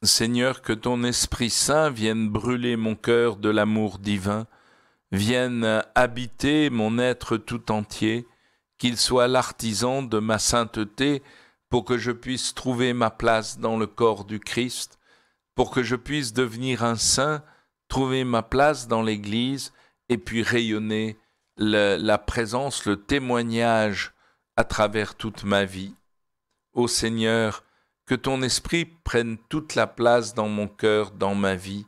Seigneur, que ton Esprit Saint vienne brûler mon cœur de l'amour divin, vienne habiter mon être tout entier, qu'il soit l'artisan de ma sainteté, pour que je puisse trouver ma place dans le corps du Christ, pour que je puisse devenir un saint, trouver ma place dans l'Église, et puis rayonner la présence, le témoignage à travers toute ma vie. Ô Seigneur, que ton esprit prenne toute la place dans mon cœur, dans ma vie.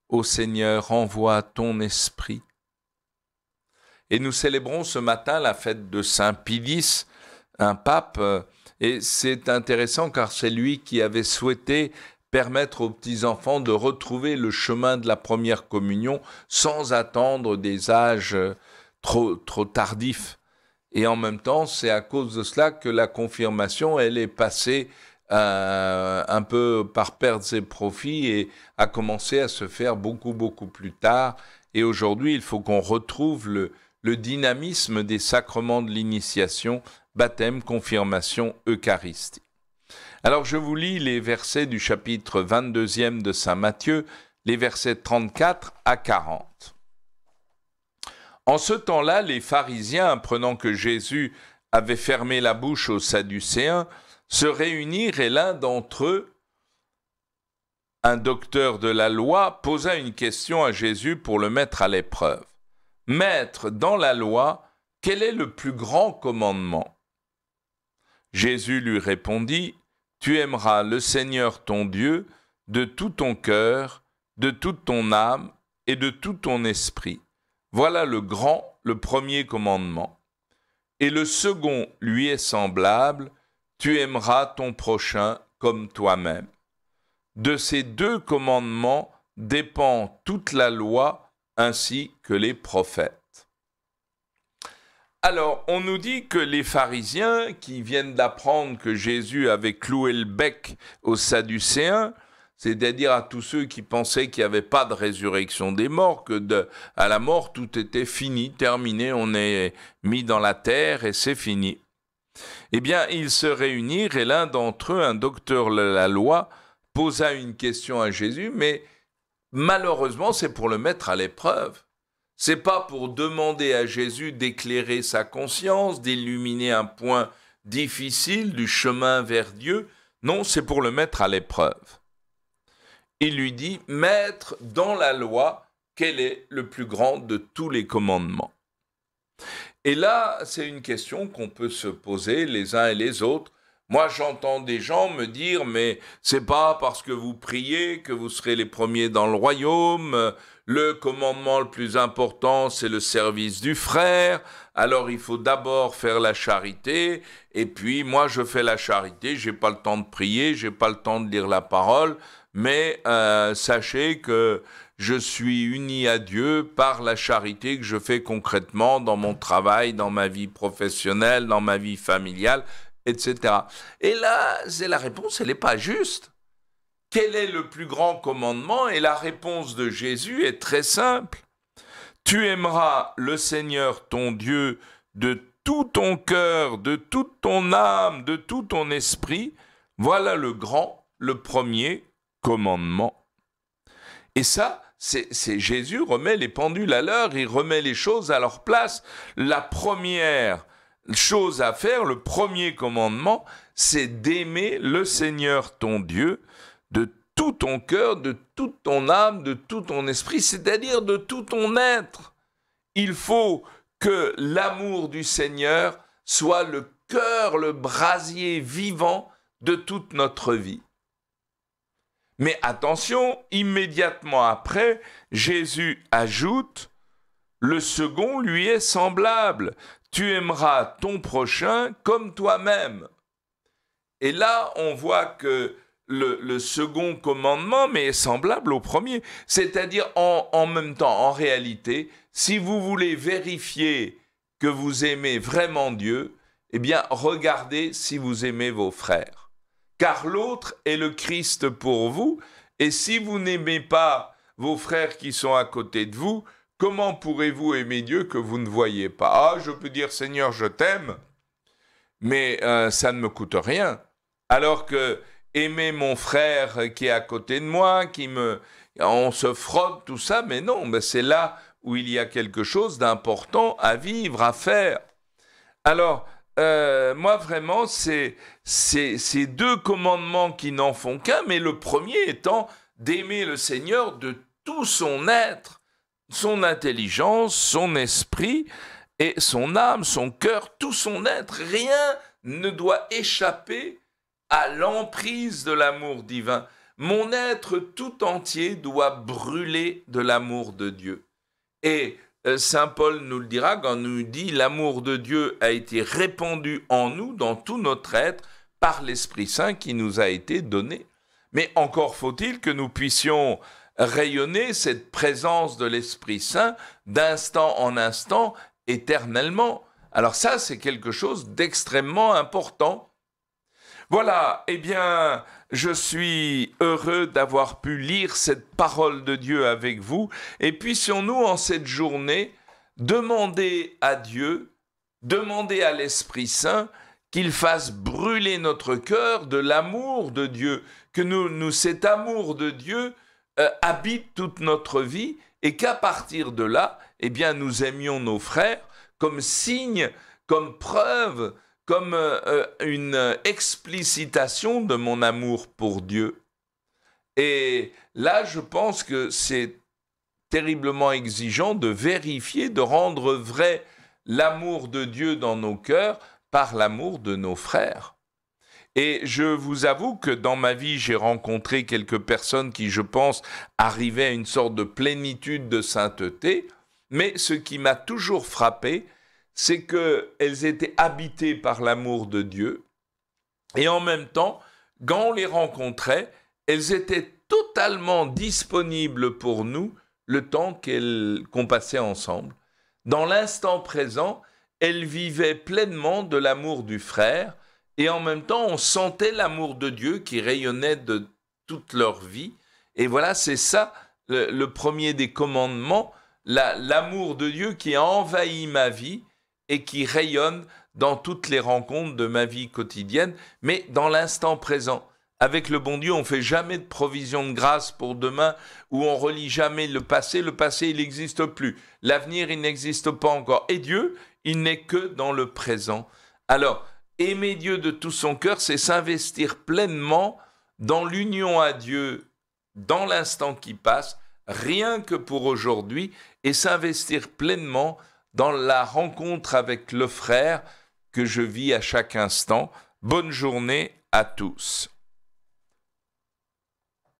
Ô Seigneur, envoie ton esprit. Et nous célébrons ce matin la fête de Saint Pilice, un pape, et c'est intéressant car c'est lui qui avait souhaité permettre aux petits-enfants de retrouver le chemin de la première communion sans attendre des âges trop tardifs. Et en même temps, c'est à cause de cela que la confirmation, elle est passée un peu par pertes et profits et a commencé à se faire beaucoup plus tard. Et aujourd'hui, il faut qu'on retrouve le dynamisme des sacrements de l'initiation, baptême, confirmation, Eucharistie. Alors je vous lis les versets du chapitre 22e de Saint Matthieu, les versets 34 à 40. En ce temps-là, les pharisiens, apprenant que Jésus avait fermé la bouche aux Sadducéens, se réunirent et l'un d'entre eux, un docteur de la loi, posa une question à Jésus pour le mettre à l'épreuve. « Maître, dans la loi, quel est le plus grand commandement ?» Jésus lui répondit, « Tu aimeras le Seigneur ton Dieu de tout ton cœur, de toute ton âme et de tout ton esprit. Voilà le premier commandement. Et le second lui est semblable, tu aimeras ton prochain comme toi-même. De ces deux commandements dépend toute la loi ainsi que les prophètes. » Alors, on nous dit que les pharisiens qui viennent d'apprendre que Jésus avait cloué le bec aux Sadducéens, c'est-à-dire à tous ceux qui pensaient qu'il n'y avait pas de résurrection des morts, à la mort tout était fini, terminé, on est mis dans la terre et c'est fini. Eh bien, ils se réunirent et l'un d'entre eux, un docteur de la loi, posa une question à Jésus, mais malheureusement, c'est pour le mettre à l'épreuve. C'est pas pour demander à Jésus d'éclairer sa conscience, d'illuminer un point difficile du chemin vers Dieu. Non, c'est pour le mettre à l'épreuve. Il lui dit, « Maître, dans la loi, quel est le plus grand de tous les commandements ?» Et là, c'est une question qu'on peut se poser les uns et les autres. Moi, j'entends des gens me dire, mais c'est pas parce que vous priez que vous serez les premiers dans le royaume. Le commandement le plus important, c'est le service du frère. Alors, il faut d'abord faire la charité. Et puis, moi, je fais la charité. J'ai pas le temps de prier, j'ai pas le temps de lire la parole. Mais sachez que je suis uni à Dieu par la charité que je fais concrètement dans mon travail, dans ma vie professionnelle, dans ma vie familiale, etc. Et là, c'est la réponse, elle n'est pas juste. Quel est le plus grand commandement? Et la réponse de Jésus est très simple. Tu aimeras le Seigneur ton Dieu de tout ton cœur, de toute ton âme, de tout ton esprit. Voilà le premier commandement. Et ça, c'est Jésus remet les pendules à l'heure, il remet les choses à leur place. La première chose à faire, le premier commandement, c'est d'aimer le Seigneur ton Dieu de tout ton cœur, de toute ton âme, de tout ton esprit, c'est-à-dire de tout ton être. Il faut que l'amour du Seigneur soit le cœur, le brasier vivant de toute notre vie. Mais attention, immédiatement après, Jésus ajoute « Le second lui est semblable. Tu aimeras ton prochain comme toi-même. » Et là, on voit que le second commandement mais est semblable au premier. C'est-à-dire en même temps, en réalité, si vous voulez vérifier que vous aimez vraiment Dieu, eh bien, regardez si vous aimez vos frères. Car l'autre est le Christ pour vous, et si vous n'aimez pas vos frères qui sont à côté de vous, comment pourrez-vous aimer Dieu que vous ne voyez pas? Ah, je peux dire Seigneur, je t'aime, mais ça ne me coûte rien. Alors que, aimer mon frère qui est à côté de moi, on se frotte, tout ça, mais non, mais c'est là où il y a quelque chose d'important à vivre, à faire. Alors, moi vraiment, c'est ces deux commandements qui n'en font qu'un, mais le premier étant d'aimer le Seigneur de tout son être, son intelligence, son esprit et son âme, son cœur, tout son être. Rien ne doit échapper à l'emprise de l'amour divin. Mon être tout entier doit brûler de l'amour de Dieu. Et Saint Paul nous le dira quand nous dit « L'amour de Dieu a été répandu en nous, dans tout notre être, par l'Esprit Saint qui nous a été donné. » Mais encore faut-il que nous puissions rayonner cette présence de l'Esprit Saint d'instant en instant, éternellement. Alors ça, c'est quelque chose d'extrêmement important. Voilà, eh bien, je suis heureux d'avoir pu lire cette parole de Dieu avec vous. Et puissions-nous, en cette journée, demander à Dieu, demander à l'Esprit Saint qu'il fasse brûler notre cœur de l'amour de Dieu, que cet amour de Dieu habite toute notre vie et qu'à partir de là, eh bien, nous aimions nos frères comme signe, comme preuve, comme une explicitation de mon amour pour Dieu. Et là, je pense que c'est terriblement exigeant de vérifier, de rendre vrai l'amour de Dieu dans nos cœurs par l'amour de nos frères. Et je vous avoue que dans ma vie, j'ai rencontré quelques personnes qui, je pense, arrivaient à une sorte de plénitude de sainteté, mais ce qui m'a toujours frappé, c'est qu'elles étaient habitées par l'amour de Dieu, et en même temps, quand on les rencontrait, elles étaient totalement disponibles pour nous le temps qu'on passait ensemble. Dans l'instant présent, elles vivaient pleinement de l'amour du frère, et en même temps, on sentait l'amour de Dieu qui rayonnait de toute leur vie. Et voilà, c'est ça le premier des commandements, l'amour de Dieu qui a envahi ma vie et qui rayonne dans toutes les rencontres de ma vie quotidienne, mais dans l'instant présent. Avec le bon Dieu, on ne fait jamais de provision de grâce pour demain, ou on ne relie jamais le passé. Le passé, il n'existe plus. L'avenir, il n'existe pas encore. Et Dieu, il n'est que dans le présent. Alors, aimer Dieu de tout son cœur, c'est s'investir pleinement dans l'union à Dieu, dans l'instant qui passe, rien que pour aujourd'hui, et s'investir pleinement dans la rencontre avec le frère que je vis à chaque instant. Bonne journée à tous.